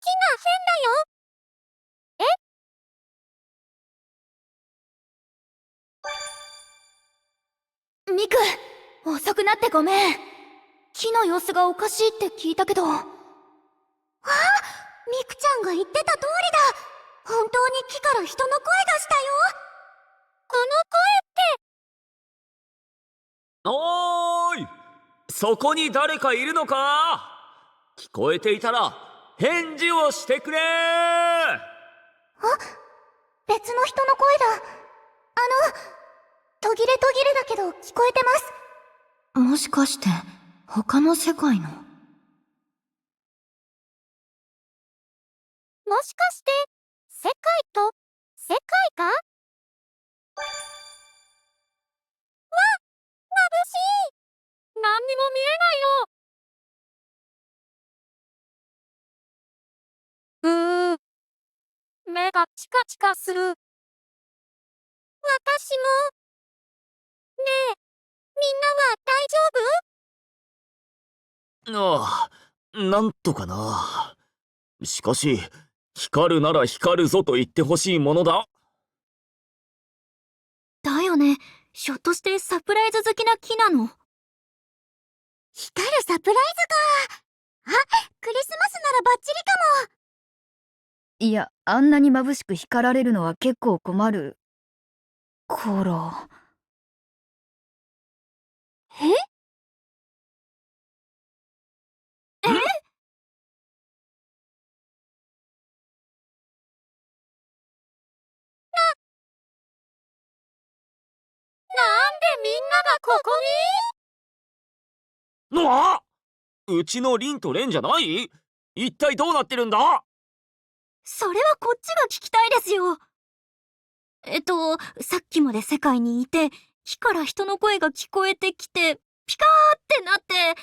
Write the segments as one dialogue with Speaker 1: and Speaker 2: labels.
Speaker 1: 木が変だよ。
Speaker 2: ミク、遅くなってごめん。木の様子がおかしいって聞いたけど。
Speaker 1: ミクちゃんが言ってた通りだ。本当に木から人の声がしたよ。こ
Speaker 3: おーい、そこに誰かいるのか？聞こえていたら返事をしてくれ。
Speaker 1: 別の人の声だ。途切れ途切れだけど聞こえてます。
Speaker 2: もしかして他の世界の？
Speaker 1: もしかして世界と世界か？わ、眩しい。何にも見えないよ。目がチカチカする。私も。ねえ、みんなは大丈夫？
Speaker 3: ああ、なんとかな。しかし、光るなら光るぞと言ってほしいものだ。
Speaker 2: だよね。ひょっとしてサプライズ好きな木なの？
Speaker 1: 光るサプライズか。クリスマスならバッチリかも。
Speaker 2: いや、あんなに眩しく光られるのは結構困る。コロ。
Speaker 1: なんでみんながここに？
Speaker 3: うちのリンとレンじゃない？一体どうなってるんだ？
Speaker 2: それはこっちが聞きたいですよ。さっきまで世界にいて、木から人の声が聞こえてきて、ピカーってなって、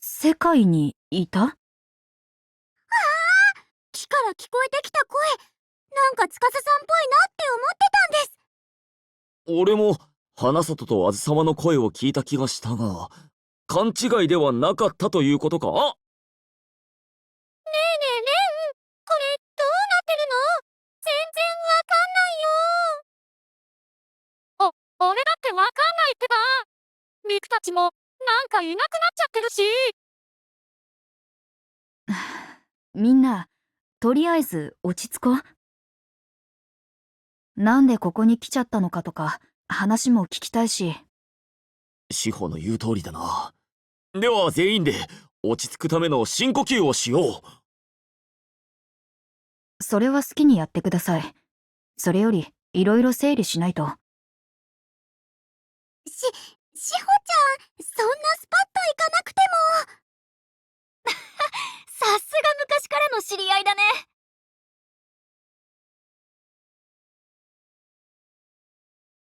Speaker 2: 世界にいた？
Speaker 1: 木から聞こえてきた声、なんか司さんっぽいなって思ってたんです。
Speaker 3: 俺も花里とあずさまの声を聞いた気がしたが、勘違いではなかったということか？
Speaker 1: ねえねえレン、これどうなってるの？全然わかんないよ。俺だってわかんないってば。ミクたちもなんかいなくなっちゃってるし。
Speaker 2: みんな、とりあえず落ち着こう。なんでここに来ちゃったのかとか、話も聞きたいし。
Speaker 3: 志保の言う通りだな。では全員で落ち着くための深呼吸をしよう。
Speaker 2: それは好きにやってください。それより、いろいろ整理しないと。
Speaker 1: しほちゃん、そんなスパッといかなくても。
Speaker 2: さすが昔からの知り合いだね。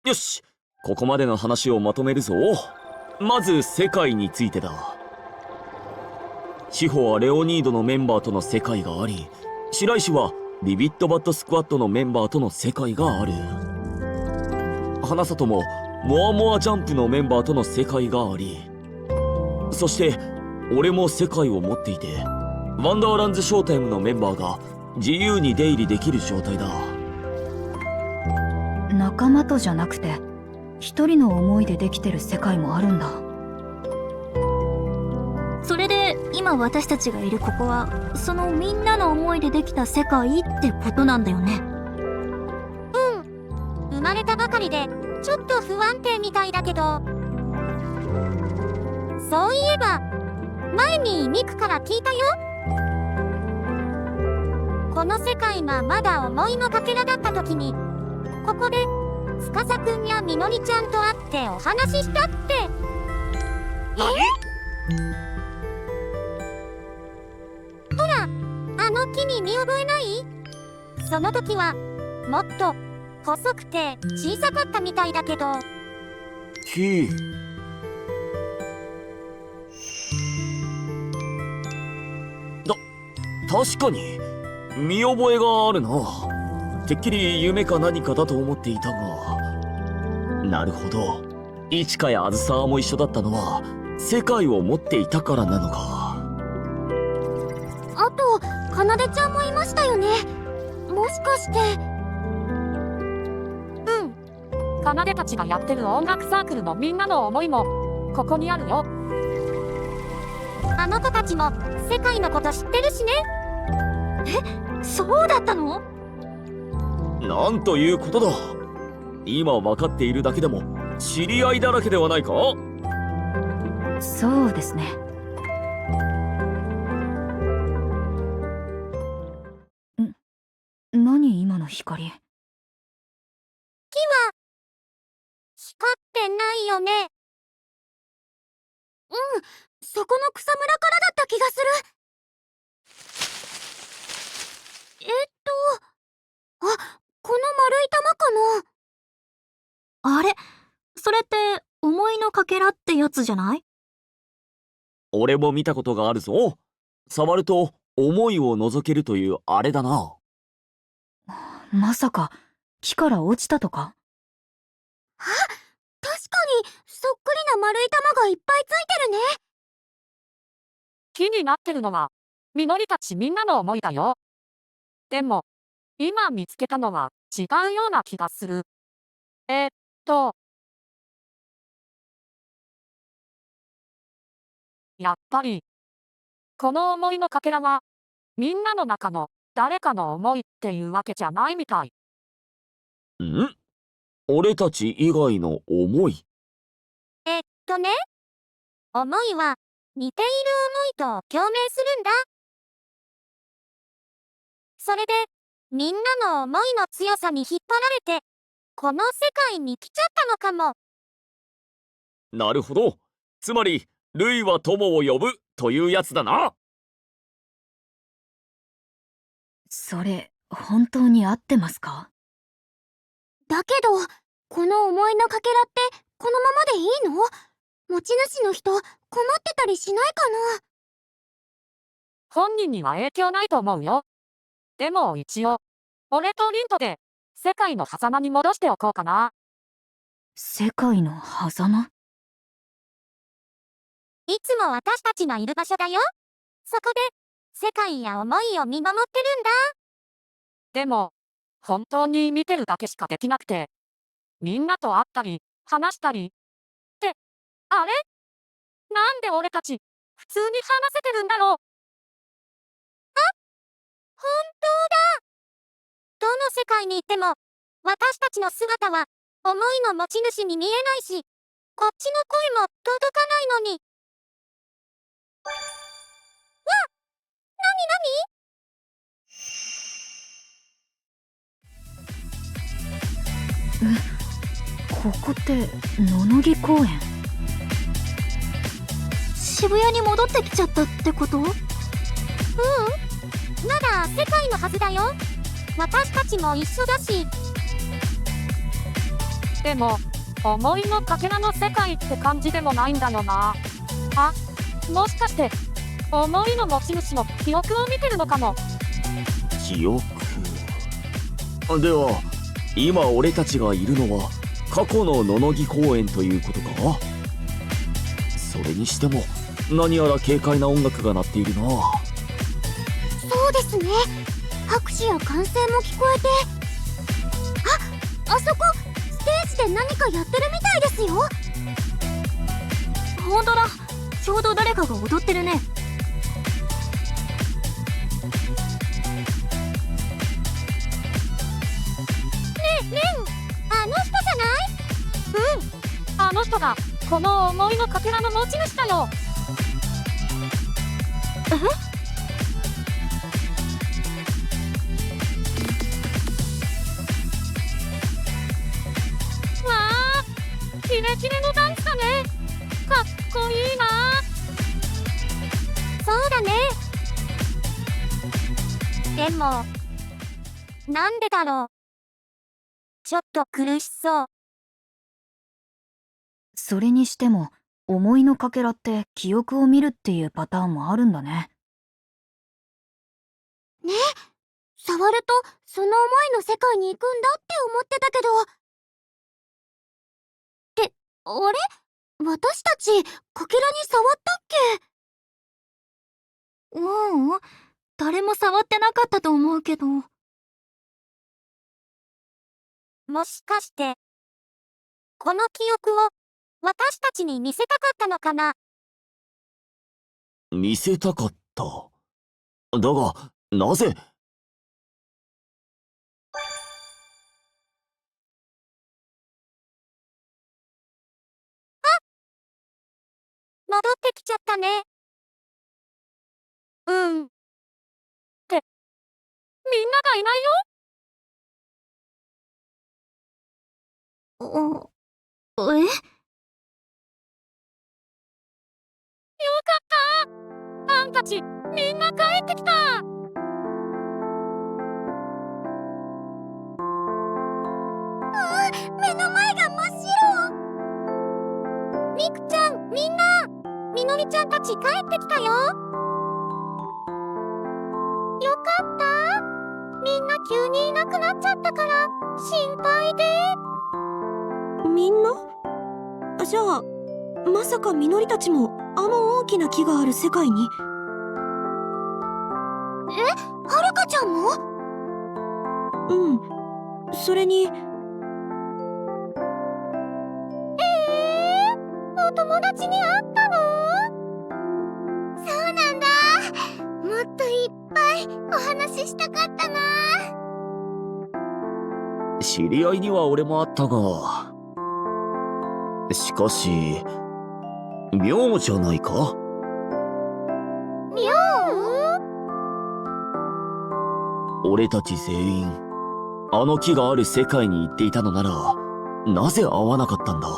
Speaker 3: よし、ここまでの話をまとめるぞ。まず世界についてだ。志保はレオニードのメンバーとの世界があり、白石はビビットバットスクワットのメンバーとの世界がある。花里もモアモアジャンプのメンバーとの世界があり、そして俺も世界を持っていて、ワンダーランズショータイムのメンバーが自由に出入りできる状態だ。
Speaker 2: 仲間とじゃなくて、一人の思いでできてる世界もあるんだ。それで今私たちがいるここは、そのみんなの思いでできた世界ってことなんだよね。
Speaker 1: 生まれたばかりでちょっと不安定みたいだけど。そういえば前にミクから聞いたよ。この世界がまだ思いのかけらだった時に、ここで司くんやみのりちゃんと会ってお話ししたって。ほら、あの木に見覚えない？その時はもっと細くて小さかったみたいだけど。
Speaker 3: 木。確かに見覚えがあるな。てっきり夢か何かだと思っていたが。なるほど、イチカやアズサワも一緒だったのは世界を持っていたからなのか。
Speaker 1: あと、かなでちゃんもいましたよね。もしかして。かなでたちがやってる音楽サークルのみんなの思いもここにあるよ。あの子たちも世界のこと知ってるしね。
Speaker 2: そうだったの？
Speaker 3: なんということだ。今分かっているだけでも知り合いだらけではないか。
Speaker 2: そうですね。何今の光？
Speaker 1: 光ってないよね。そこの草むらからだった気がする。この丸い玉かな。
Speaker 2: あれ、それって思いのかけらってやつじゃない？
Speaker 3: 俺も見たことがあるぞ。触ると思いを覗けるというあれだな。
Speaker 2: まさか木から落ちたとか？
Speaker 1: 確かにそっくりな丸い玉がいっぱいついてるね。木になってるのはみのりたちみんなの思いだよ。でも今見つけたのは違うような気がする。やっぱりこの思いのかけらはみんなの中の誰かの思いっていうわけじゃないみたい。
Speaker 3: ん？俺たち以外の思い？
Speaker 1: ね、思いは似ている思いと共鳴するんだ。それでみんなの思いの強さに引っ張られてこの世界に来ちゃったのかも。
Speaker 3: なるほど。つまりルイは友を呼ぶというやつだな。
Speaker 2: それ本当に合ってますか？
Speaker 1: だけどこの思いのかけらってこのままでいいの？持ち主の人困ってたりしないかな？本人には影響ないと思うよ。でも一応俺とリントで世界の狭間に戻しておこうかな。
Speaker 2: 世界の狭間？
Speaker 1: いつも私たちのいる場所だよ。そこで世界や思いを見守ってるんだ。でも本当に見てるだけしかできなくて、みんなと会ったり話したりって、あれ？なんで俺たち普通に話せてるんだろう。本当だ。どの世界に行っても私たちの姿は思いの持ち主に見えないし、こっちの声も届かないのに。なに？
Speaker 2: ここって野々木公園？渋谷に戻ってきちゃったってこと？
Speaker 1: まだ世界のはずだよ。私たちも一緒だし。でも思いのかけらの世界って感じでもないんだよな。もしかして思いの持ち主の記憶を見てるのかも。
Speaker 3: 記憶では今俺たちがいるのは過去の野々木公園ということか。それにしても何やら軽快な音楽が鳴っているな。
Speaker 1: そうですね。拍手や歓声も聞こえて、あそこステージで何かやってるみたいですよ。
Speaker 2: ほんとだ、ちょうど誰かが踊ってるね。
Speaker 1: あの人じゃない？あの人がこの思いのかけらの持ち主だよ。わあ、キレキレのダンスだね。かっこいいな。そうだね。でもなんでだろう。ちょっと苦しそう。
Speaker 2: それにしても思いのかけらって記憶を見るっていうパターンもあるんだね。
Speaker 1: ね、触るとその思いの世界に行くんだって思ってたけど。って、あれ？
Speaker 2: 私たち、かけらに触ったっけ？誰も触ってなかったと思うけど。
Speaker 1: もしかして、この記憶を私たちに見せたかったのかな？
Speaker 3: 見せたかった。だが、なぜ？
Speaker 1: 戻ってきちゃったね。って、みんながいないよ。
Speaker 2: え？
Speaker 1: よかった。あんたち、みんな帰ってきた。
Speaker 2: 目の前が真っ白。
Speaker 1: みくちゃん、みんな、みのりちゃんたち帰ってきたよ。よかった。みんな急にいなくなっちゃったから心配で。
Speaker 4: みんな？じゃあ、まさかみのりたちもあの大きな木がある世界に？
Speaker 2: はるかちゃんも？
Speaker 4: うん。それに、
Speaker 1: お友達に会ったの？
Speaker 2: そうなんだ。もっといっぱいお話ししたかったな。
Speaker 3: 知り合いには俺もあったが、しかし、妙じゃないか？
Speaker 1: 妙？
Speaker 3: 俺たち全員、あの木がある世界に行っていたのなら、なぜ会わなかったんだ？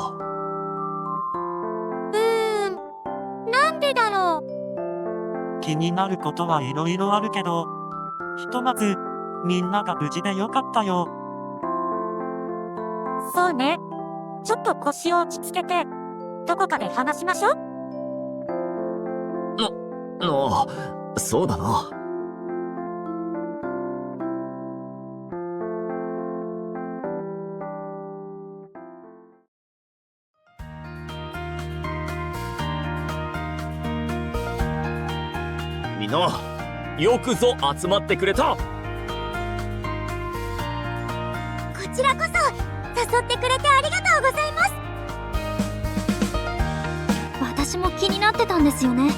Speaker 1: なんでだろう。
Speaker 5: 気になることはいろいろあるけど、ひとまず、みんなが無事でよかったよ。
Speaker 1: そうね。ちょっと腰を落ち着けて、どこかで話しましょう。
Speaker 3: ああ、そうだな。みんな、よくぞ集まってくれた。
Speaker 2: こちらこそ、誘ってくれてありがとうございます。私も気になってたんですよね。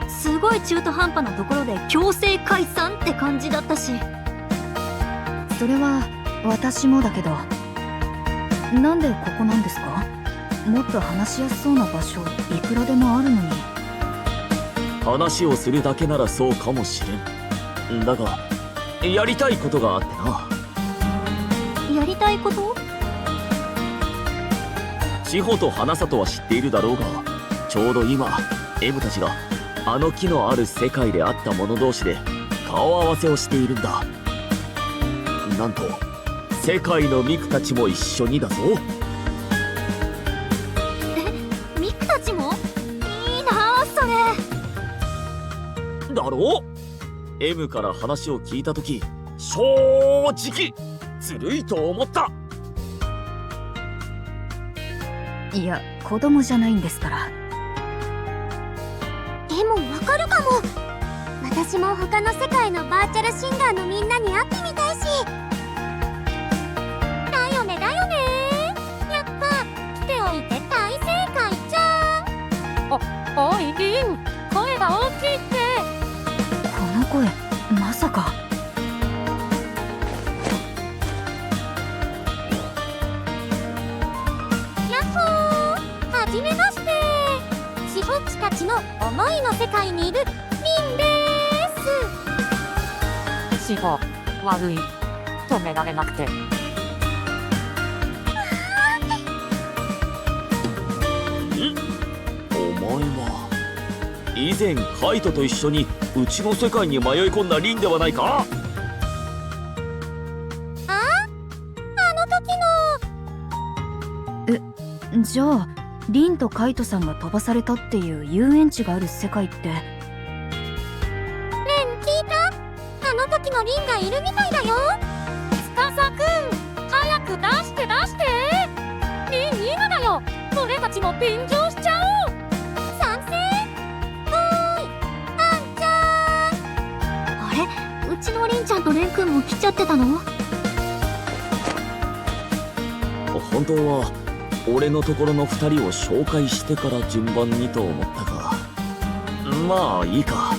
Speaker 2: すごい中途半端なところで強制解散って感じだったし。
Speaker 4: それは私もだけど、なんでここなんですか？もっと話しやすそうな場所いくらでもあるのに。
Speaker 3: 話をするだけならそうかもしれん。だが、やりたいことがあってな。
Speaker 2: やりたいこと？
Speaker 3: 志保と花里は知っているだろうが、ちょうど今 M たちがあの木のある世界で会った者同士で顔合わせをしているんだ。なんと世界のミクたちも一緒にだぞ。
Speaker 2: ミクたちも？いいなあ、それ。
Speaker 3: だろう？ M から話を聞いたとき、正直ずるいと思った。
Speaker 4: いや、子供じゃないんですから。
Speaker 2: でもわかるかも。私も他の世界のバーチャルシンガーのみんなに会ってみたいし。
Speaker 1: だよねだよね。やっぱ来ておいて大正解じゃん。おいリン、声が大きいって。
Speaker 4: この声、まさか。
Speaker 1: やっほー、はじめまして。シホッチたちの思いの世界にいるリンでーす。シホ、悪い。止められなくて。
Speaker 3: お前は以前カイトと一緒にうちの世界に迷い込んだリンではないか？
Speaker 1: あの時の。
Speaker 4: じゃあ、リンとカイトさんが飛ばされたっていう遊園地がある世界って。
Speaker 1: レン聞いた？あの時のリンがいるみたいだよ。司くん、早く出して出して。リン今だよ。俺たちも便乗しちゃおう。賛成。おーい、あんちゃん。
Speaker 2: あれ、うちのりんちゃんとれんくんも来ちゃってたの？
Speaker 3: 本当は俺のところの2人を紹介してから順番にと思ったが、まあいいか。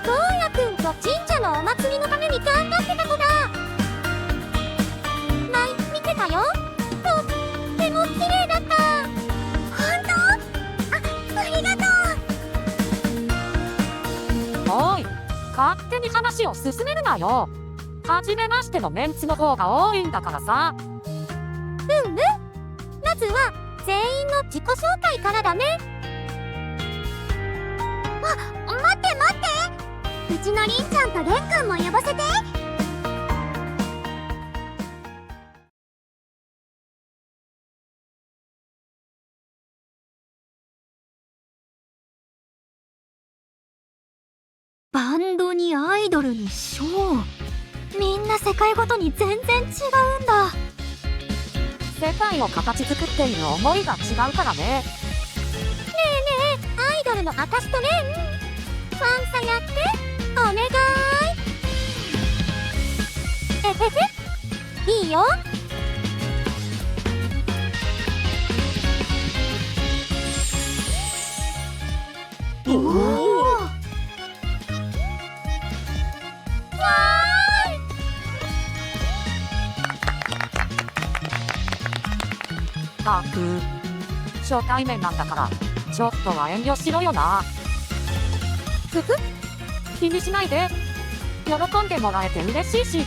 Speaker 1: ゴーヤくんと神社のお祭りのために頑張ってた子だ。見てたよ。とっても綺麗だった。本当？ありがとう。おい、勝手に話を進めるなよ。初めましてのメンツの方が多いんだからさ。まずは全員の自己紹介からだね。待って待って、うちのりんちゃんとれんくんも呼ばせて。
Speaker 2: バンドにアイドルにショー、みんな世界ごとに全然違うんだ。
Speaker 1: 世界を形作っている思いが違うからね。ねえねえ、アイドルのあたしとレン、ファンサやってお願い。えへへ、いいよ。
Speaker 2: おお、
Speaker 1: ったく、初対面なんだからちょっとは遠慮しろよな。ふふ、気にしないで。喜んでもらえて嬉しいし。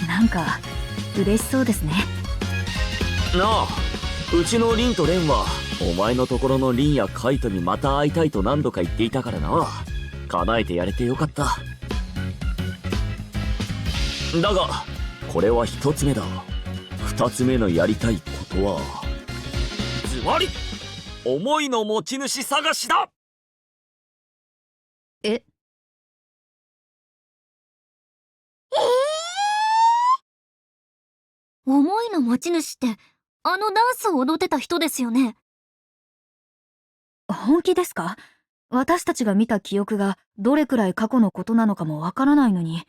Speaker 4: なんか嬉しそうですね。
Speaker 3: なあ、うちのリンとレンはお前のところのリンやカイトにまた会いたいと何度か言っていたからな。叶えてやれてよかった。だがこれは一つ目だ。二つ目のやりたいことはズバリ思いの持ち主探しだ。
Speaker 4: え？
Speaker 2: 思いの持ち主ってあのダンスを踊ってた人ですよね。
Speaker 4: 本気ですか？私たちが見た記憶がどれくらい過去のことなのかもわからないのに。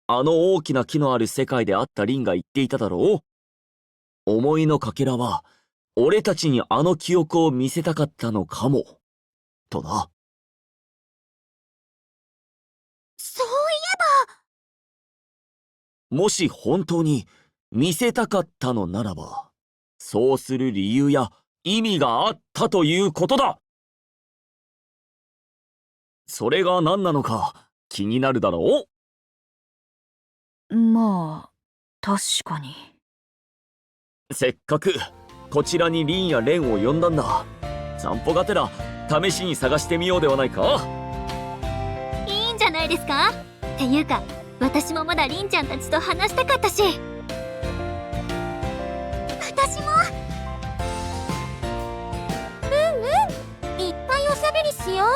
Speaker 3: あの大きな木のある世界であったリンが言っていただろう。思いのかけらは俺たちにあの記憶を見せたかったのかもとな。
Speaker 2: そう
Speaker 3: もし本当に見せたかったのならば、そうする理由や意味があったということだ。それが何なのか気になるだろう。
Speaker 4: まあ確かに。
Speaker 3: せっかくこちらにリンやレンを呼んだんだ。散歩がてら試しに探してみようではないか。
Speaker 2: いいんじゃないですか。っていうか私もまだりんちゃんたちと話したかったし。私も。
Speaker 1: いっぱいおしゃべりしよう。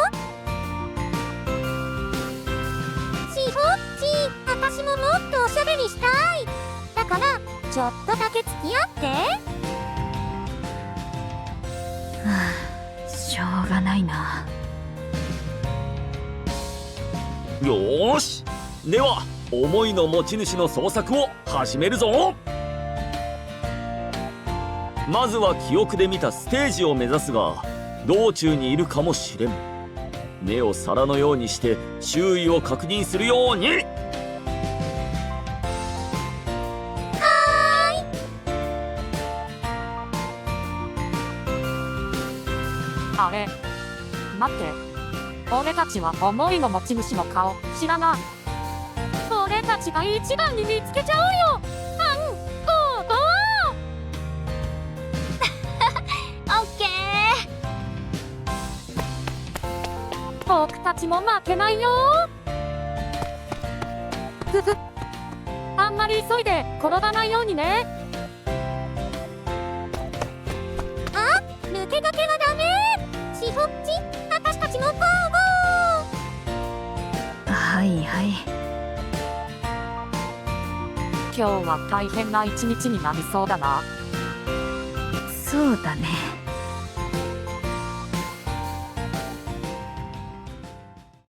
Speaker 1: しほっち、私ももっとおしゃべりしたい。だからちょっとだけ付き合って。
Speaker 4: はあ、しょうがないな。
Speaker 3: よーし、では思いの持ち主の捜索を始めるぞ。まずは記憶で見たステージを目指すが、道中にいるかもしれん。目を皿のようにして周囲を確認するように。
Speaker 1: あれ、待って、俺たちは思いの持ち主の顔知らない。俺たちが一番に見つけちゃおうよ。
Speaker 2: オッケー。
Speaker 1: 僕たちも負けないよ。ふふ、あんまり急いで転ばないようにね。あ、抜け駆けはダメ。しほっち、私たちちもゴーゴ
Speaker 4: はいはい。
Speaker 1: ー。今日は大変な一日になりそうだな。
Speaker 4: そうだね。